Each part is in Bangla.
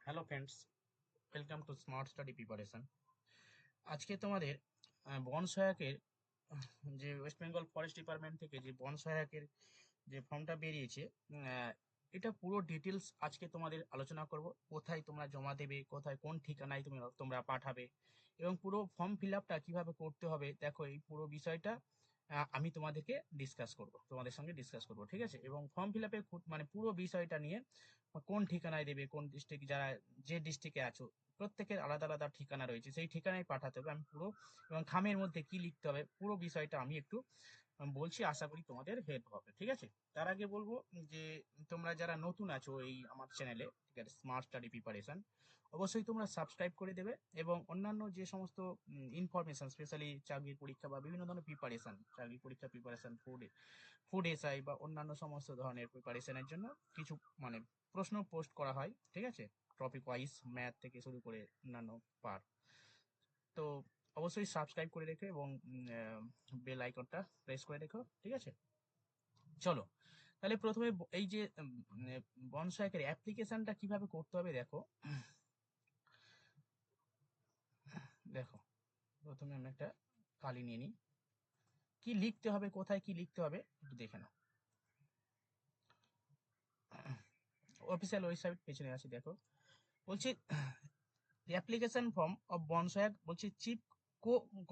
Hello friends, welcome to smart study preparation. আজকে তোমাদের বন সহায়কের যে ওয়েস্ট বেঙ্গল ফরেস্ট ডিপার্টমেন্ট থেকে যে বন সহায়কের যে ফর্মটা বেরিয়েছে, এটা পুরো ডিটেলস আজকে তোমাদের আলোচনা করব। কোথায় তোমরা জমা দেবে, কোথায় কোন ঠিকানায় তোমরা পাঠাবে, এবং পুরো ফর্ম ফিল আপটা কিভাবে করতে হবে, দেখো এই পুরো বিষয়টা আমি তোমাদের সঙ্গে ডিসকাস করব, ঠিক আছে? এবং ফর্ম ফিল আপের মানে পুরো বিষয়টা নিয়ে কোন ঠিকানায় দেবে, কোন ডিস্ট্রিক্ট, যারা যে ডিস্ট্রিক্টে আছো প্রত্যেকের আলাদা আলাদা ঠিকানা রয়েছে, সেই ঠিকানায় পাঠাতে হবে। আমি পুরো এবং খামের মধ্যে কি লিখতে হবে পুরো বিষয়টা আমি একটু বলছি, আশা করি তোমাদের হেল্প হবে, ঠিক আছে? তার আগে বলবো যে তোমরা যারা নতুন আছো এই আমার চ্যানেলে, ঠিক আছে, স্মার্ট স্টাডি প্রিপারেশন, অবশ্যই তোমরা সাবস্ক্রাইব করে দেবে। এবং অন্যান্য যে সমস্ত ইনফরমেশন, স্পেশালি চাকরির পরীক্ষা বা বিভিন্ন ধরনের প্রিপারেশন, চাকরির পরীক্ষা প্রিপারেশন, ফুড এসআই বা অন্যান্য সমস্ত ধরনের প্রিপারেশনের জন্য কিছু মানে প্রশ্ন পোস্ট করা হয়, ঠিক আছে? টপিক ওয়াইজ ম্যাথ থেকে শুরু করে অন্যান্য পার। তো অবশ্যই সাবস্ক্রাইব করে রেখো এবং বেল আইকনটা প্রেস করে রেখো, ঠিক আছে? চলো, তাহলে প্রথমে এই যে বন সহায়কের অ্যাপ্লিকেশনটা কিভাবে করতে হবে দেখো। দেখো, প্রথমে আমি একটা কালি নিয়ে নিই। কি লিখতে হবে, কোথায় কি লিখতে হবে একটু দেখে নাও। অফিসিয়াল ওয়েবসাইট পেছনে আসি, দেখো বলছি the application form of বনসায়াক, বলছি chief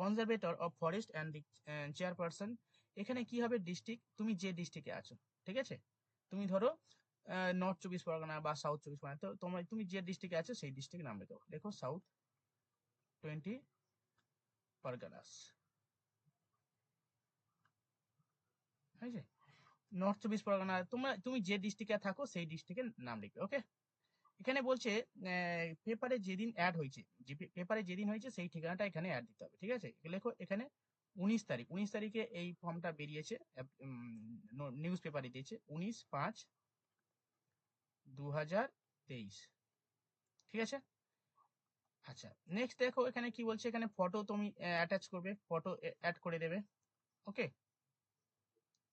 conservator of forest and the chairperson. এখানে কি হবে, ডিস্ট্রিক্ট, তুমি যে ডিস্ট্রিক্টে আছো, ঠিক আছে? তুমি ধরো নর্থ চব্বিশ পরগনা বা সাউথ চব্বিশ পরগনা, তো তুমি যে ডিস্ট্রিক্টে আছো সেই ডিস্ট্রিক্টের নাম লেখো। দেখো সাউথ 20 পরগনাস, হয়েছে? নর্থ চব্বিশ পরগনা, তুমি যে ডিস্ট্রিক্টে থাকো সেই ডিস্ট্রিক্টের নাম লিখবে, ওকে? এখানে বলছে পেপারে যেদিন অ্যাড হয়েছে, যে পেপারে যেদিন হয়েছে সেই ঠিকানাটা এখানে অ্যাড দিতে হবে, ঠিক আছে? লেখো এখানে 19 তারিখ, 19 তারিখে এই ফর্মটা বেরিয়েছে, নিউজ পেপারে দিয়েছে 19/5/2023, ঠিক আছে? আচ্ছা, নেক্সট দেখো এখানে কি বলছে, এখানে ফটো তুমি অ্যাটাচ করবে, ফটো অ্যাড করে দেবে, ওকে?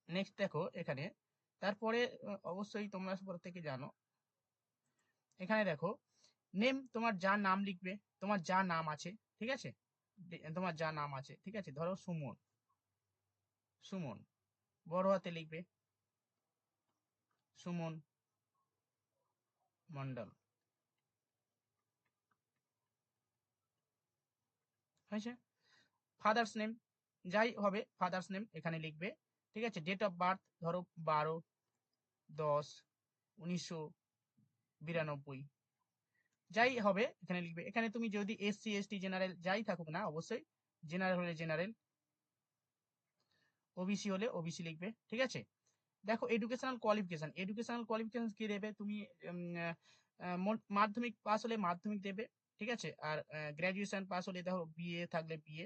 নেক্সট দেখো এখানে, তারপরে অবশ্যই তোমরা প্রত্যেকে জানো, এখানে দেখো নেম, তোমার যা নাম লিখবে, তোমার যা নাম আছে, ঠিক আছে? তোমার যা নাম আছে, ঠিক আছে, ধরো সুমন, সুমন বড় হাতে লিখবে, সুমন মন্ডল, হয়েছে? ফাদার্স নেম যাই হবে, ফাদার্স নেম এখানে লিখবে, ঠিক আছে? ডেট অফ বার্থ ধরো 12/10/1992, যাই হবে এখানে লিখবে। এখানে তুমি যদি এসসি এসটি জেনারেল যাই থাকুক না, অবশ্যই জেনারেল হলে জেনারেল, ওবিসি হলে ওবিসি লিখবে, ঠিক আছে? দেখো এডুকেশনাল কোয়ালিফিকেশন, এডুকেশনাল কোয়ালিফিকেশন কি দেবে তুমি? মাধ্যমিক পাস হলে মাধ্যমিক দেবে, ঠিক আছে? আর গ্রাজুয়েশন পাস হলে দেখো বিএ থাকলে বিএ,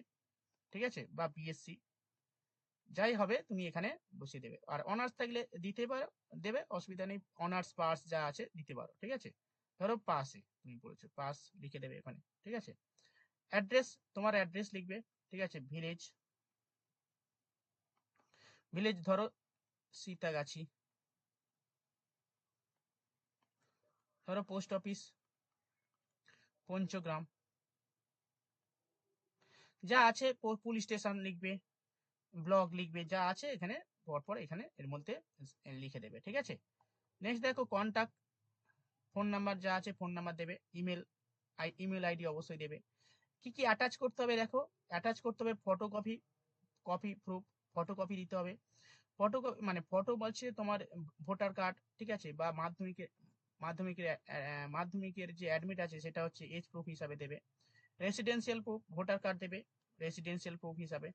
ঠিক আছে, বা বিএসসি, যাই হবে তুমি এখানে বসিয়ে দেবে। আর অনার্স থাকলে দিতে পারো, দেবে, অসুবিধা নেই, অনার্স পাস যা আছে দিতে পারো, ঠিক আছে? ধরো পাসে তুমি পড়েছো, পাস লিখে দেবে এখানে, ঠিক আছে? অ্যাড্রেস, তোমার অ্যাড্রেস লিখবে, ঠিক আছে? ভিলেজ, ভিলেজ ধরো সীতাগাছি, ধরো পোস্ট অফিস পঞ্চগ্রাম, যা আছে পুলিশ স্টেশন লিখবে, ব্লক লিখবে, যা আছে এখানে পরপর এখানে এর মধ্যে লিখে দেবে, ঠিক আছে? নেক্সট দেখো কন্টাক্ট, ফোন নাম্বার যা আছে ফোন নাম্বার দেবে, ইমেল আইডি অবশ্যই দেবে। কি কি অ্যাটাচ করতে হবে দেখো, অ্যাটাচ করতে হবে ফটোকপি, কপি প্রুফ, ফটোকপি দিতে হবে। ফটোকপি মানে ফটো বলছে তোমার ভোটার কার্ড, ঠিক আছে? বা মাধ্যমিকের মাধ্যমিকের যে অ্যাডমিট আছে সেটা হচ্ছে এজ প্রুফ হিসাবে দেবে। রেসিডেন্সিয়াল প্রুফ, ভোটার কার্ড দেবে রেসিডেন্সিয়াল প্রুফ হিসাবে।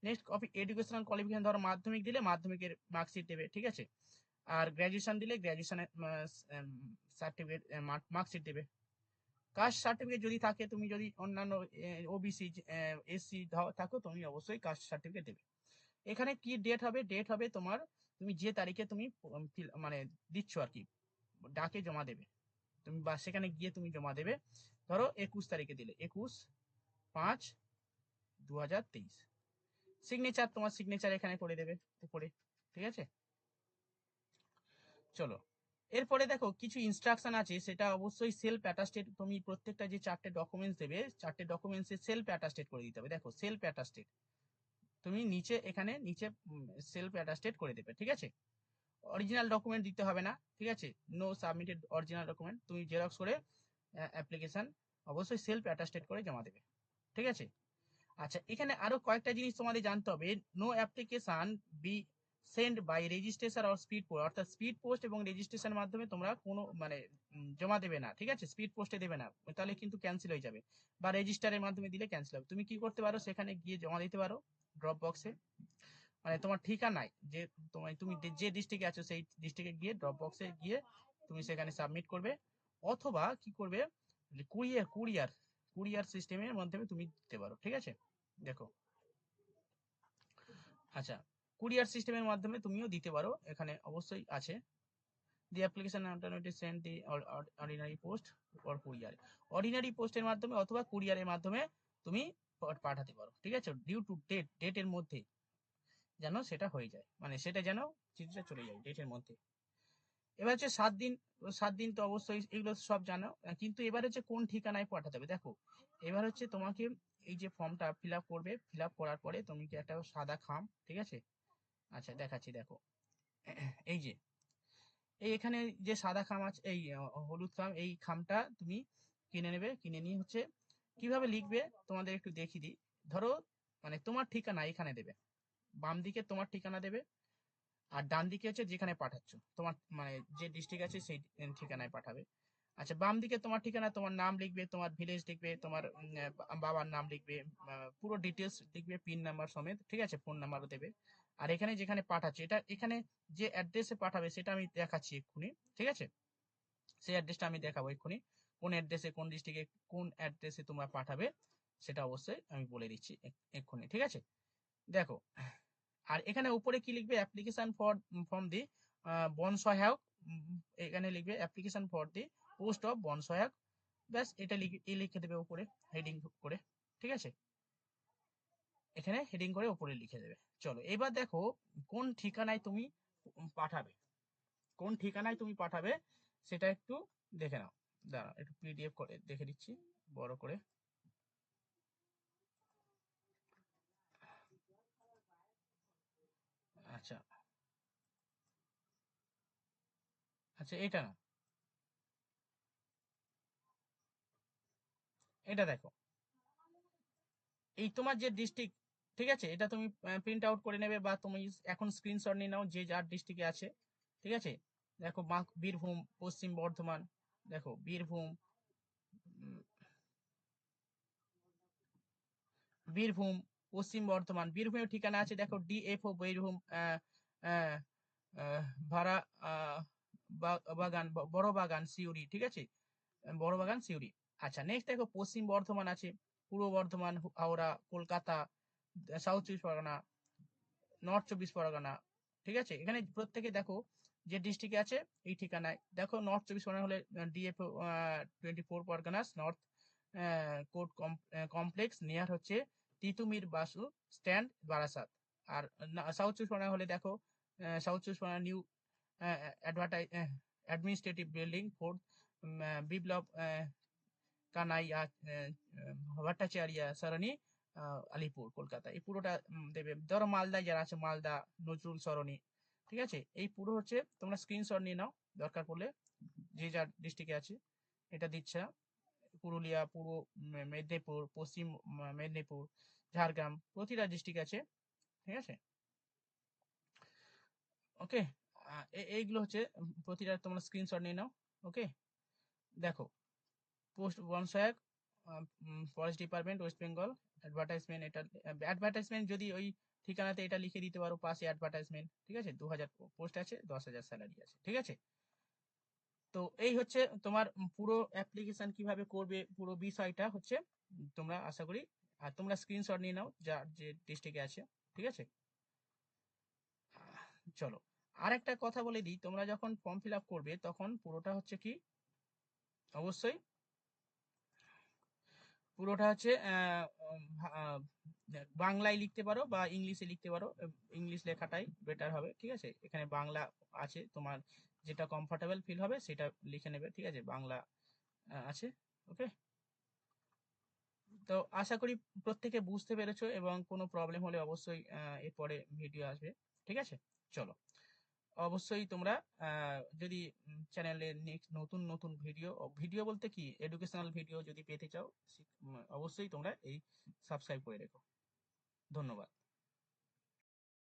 নেক্সট কপি এডুকেশনাল কোয়ালিফিকেশন, ধরো মাধ্যমিক দিলে মাধ্যমিকের মার্কশিট দেবে, ঠিক আছে? আর গ্র্যাজুয়েশন দিলে গ্র্যাজুয়েশনের সার্টিফিকেট, মার্কশিট দেবে। কাস্ট সার্টিফিকেট যদি থাকে, তুমি যদি অন্যান্য ওবিসি এসসি থাকো, তুমি অবশ্যই কাস্ট সার্টিফিকেট দেবে। এখানে কি ডেট হবে, ডেট হবে তোমার, তুমি যে তারিখে তুমি মানে দিচ্ছ আর কি, ডাকে জমা দেবে তুমি, বা সেখানে গিয়ে তুমি জমা দেবে। ধরো 21 তারিখে দিলে 21/5/2023, সিগনেচার, তোমার সিগনেচার এখানে করে দেবে উপরে, ঠিক আছে? চলো, এরপরে দেখো কিছু ইনস্ট্রাকশন আছে, সেটা অবশ্যই সেলফ অ্যাটাস্টেড। তুমি প্রত্যেকটা যে 4টে ডকুমেন্টস দেবে, 4টে ডকুমেন্টসে সেলফ অ্যাটাস্টেড করে দিতে হবে। দেখো সেলফ অ্যাটাস্টেড, তুমি নিচে এখানে নিচে সেলফ অ্যাটাস্টেড করে দেবে, ঠিক আছে। অরিজিনাল ডকুমেন্ট দিতে হবে না, ঠিক আছে। নো সাবমিটেড অরিজিনাল ডকুমেন্ট, তুমি জেরক্স করে অ্যাপ্লিকেশন অবশ্যই সেলফ অ্যাটাস্টেড করে জমা দেবে, ঠিক আছে। আচ্ছা, এখানে আরো কয়েকটা জিনিস তোমাদের জানতে হবে। No application be send by registration or speed post, অর্থাৎ স্পিড পোস্ট এবং রেজিস্ট্রেশনের মাধ্যমে তোমরা কোনো মানে জমা দেবে না, ঠিক আছে। স্পিড পোস্টে দেবে না, তাহলে কিন্তু ক্যান্সেল হয়ে যাবে, বা রেজিস্টারের মাধ্যমে দিলে ক্যান্সেল হবে। তুমি কি করতে পারো, সেখানে গিয়ে জমা দিতে পারো ড্রপ বক্সে, মানে তোমার ঠিকানায়, যে তুমি যে ডিস্ট্রিক্টে আছো সেই ডিস্ট্রিক্টে গিয়ে ড্রপ বক্সে গিয়ে তুমি সেখানে সাবমিট করবে। অথবা কি করবে, কুরিয়ার কুরিয়ার কুরিয়ার সিস্টেমের মাধ্যমে তুমি দিতে পারো, ঠিক আছে। দেখো, আচ্ছা, কুরিয়ার সিস্টেমের মাধ্যমে তুমিও দিতে পারো, এখানে অবশ্যই আছে। The application alternative send the ordinary post or courier, ordinary পোস্টের মাধ্যমে অথবা কুরিয়ারের মাধ্যমে তুমি পাঠাতে পারো, ঠিক আছে। ডিউ টু ডেটের মধ্যে যেন সেটা হয়ে যায়, মানে সেটা যেন চিঠিটা চলে যায় ডেটের মধ্যে। এবার হচ্ছে 7 দিন, 7 দিন তো অবশ্যই এগুলো সব জানো, কিন্তু এবার হচ্ছে কোন ঠিকানায় পাঠাতে হবে। দেখো, এবার হচ্ছে তোমাকে এই যে ফর্মটা ফিল আপ করবে, ফিল আপ করার পরে তুমি কি একটা সাদা খাম, ঠিক আছে। আচ্ছা দেখাচ্ছি, দেখো এই যে এখানে যে সাদা খাম আছে, এই হলুদ খাম, এই খামটা তুমি কিনে নেবে। কিনে নিয়ে হচ্ছে কিভাবে লিখবে তোমাদের একটু দেখিয়ে দিই। ধরো, মানে তোমার ঠিকানা এখানে দেবে, বাম দিকে তোমার ঠিকানা দেবে, আর ডান দিকে হচ্ছে যেখানে পাঠাচ্ছ, তোমার মানে যে ডিস্ট্রিক্ট আছে সেই ঠিকানায় পাঠাবে। আচ্ছা, বাম দিকে তোমার ঠিকানা, তোমার নাম লিখবে, তোমার ভিলেজ লিখবে, তোমার বাবার নাম লিখবে, পুরো ডিটেলস লিখবে, পিন নাম্বার সমেত, ঠিক আছে, ফোন নাম্বারও দেবে। আর এখানে যেখানে পাঠাচ্ছে, এটা এখানে যে অ্যাড্রেসে পাঠাবে সেটা আমি দেখাচ্ছি এক্ষুনি, ঠিক আছে। সেই অ্যাড্রেসটা আমি দেখাবো এক্ষুনি, কোন অ্যাড্রেসে, কোন ডিস্ট্রিক্টে কোন অ্যাড্রেসে তোমরা পাঠাবে, সেটা অবশ্যই আমি বলে দিচ্ছি এক্ষুনি, ঠিক আছে। দেখো, আর এখানে উপরে কি লিখবে, অ্যাপ্লিকেশন ফর ফ্রম দি বন সহায়ক, এখানে লিখবে application for the post of বন সহায়ক, ব্যাস এটা লিখে দেবে উপরে হেডিং করে, ঠিক আছে। এখানে হেডিং করে উপরে লিখে দেবে। চলো, এবার দেখো কোন ঠিকানায় তুমি পাঠাবে, কোন ঠিকানায় তুমি পাঠাবে সেটা একটু দেখে নাও। দাঁড়াও, একটু পিডিএফ করে দেখে দিচ্ছি বড় করে। আচ্ছা, আচ্ছা, এটা না, এটা দেখো, এই তোমার যে ডিস্ট্রিক্ট, ঠিক আছে, এটা তুমি প্রিন্ট আউট করে নেবে, বা তুমি এখন স্ক্রিনশট নিয়ে নাও যে যার ডিস্ট্রিক্টে আছে, ঠিক আছে। দেখো, বীরভূম, পশ্চিম বর্ধমান, দেখো বীরভূম, উম, বীরভূম, পশ্চিম বর্ধমান, বীরভূমের ঠিকানা আছে, দেখো ডিএফও বীরভূম, আহ, আহ, ভাড়া, আহ, বাগান, বড় বাগান, সিউড়ি, ঠিক আছে, বড় বাগান, সিউড়ি। আচ্ছা, নেক্সট দেখো পশ্চিম বর্ধমান আছে, পূর্ব বর্ধমান, হাওড়া, কলকাতা, সাউথ চব্বিশ পরগনা, নর্থ চব্বিশ পরগনা, ঠিক আছে। এখানে প্রত্যেকে দেখো যে ডিস্ট্রিক্টে আছে এই ঠিকানায়। দেখো, নর্থ চব্বিশ পরগনা হলে DF 24 Parganas north court complex near হচ্ছে তিতুমির বাসু স্ট্যান্ড, বারাসাত। আর সাউথ চব্বিশ পরগনা হলে দেখো, south Chabbish Pargana new advertise administrative building, fourth Biplab Kanaiya Bhattacharya Sarani, Alipur, Kolkata. এই পুরোটা দেবে। ধরো মালদায় যারা আছে, মালদা নজরুল সরণি, ঠিক আছে। এই পুরো হচ্ছে তোমরা স্ক্রিনশট নিয়ে নাও, দরকার পড়লে যে যার ডিস্ট্রিক্টে আছে এটা দিচ্ছে। পুরুলিয়া, পূর্ব মেদিনীপুর, পশ্চিম মেদিনীপুর, ঝাড়গ্রাম, প্রতিটা ডিস্ট্রিক্ট আছে, ঠিক আছে। ওকে, এইগুলো হচ্ছে প্রতিটা তোমরা স্ক্রিনশট নিয়ে নাও। ওকে, দেখো, পোস্ট বন সহায়ক, forest department, West Bengal, advertisement, এটা অ্যাডভার্টাইজমেন্ট যদি ওই ঠিকানাতে এটা লিখে দিতে পারো, পাশে অ্যাডভার্টাইজমেন্ট, ঠিক আছে। 2000 পোস্ট আছে, 10,000 স্যালারি আছে, ঠিক আছে। তো এই হচ্ছে তোমার পুরো অ্যাপ্লিকেশন কিভাবে করবে, পুরো বিষয়টা হচ্ছে তোমরা আশা করি, আর তোমরা স্ক্রিনশট নিয়ে নাও যার যে ডিস্ট্রিক্টে আছে, ঠিক আছে। চলো, আর একটা কথা বলে দিই, তোমরা যখন ফর্ম ফিল আপ করবে তখন পুরোটা হচ্ছে কি, অবশ্যই পুরোটা হচ্ছে বাংলায় লিখতে পারো বা ইংলিশে লিখতে পারো। ইংলিশ লেখাটাই বেটার হবে, ঠিক আছে। এখানে বাংলা আছে, তোমার যেটা কমফোর্টেবল ফিল হবে সেটা লিখে নেবে, ঠিক আছে। বাংলা আছে, ওকে। তো আশা করি প্রত্যেকে বুঝতে পেরেছো, এবং কোনো প্রবলেম হলে অবশ্যই এরপরে ভিডিও আসবে, ঠিক আছে। চলো, অবশ্যই তোমরা যদি চ্যানেলে নেক্সট নতুন নতুন ভিডিও ভিডিও বলতে কি এডুকেশনাল ভিডিও যদি পেতে চাও, অবশ্যই তোমরা এই সাবস্ক্রাইব করে রেখো। ধন্যবাদ।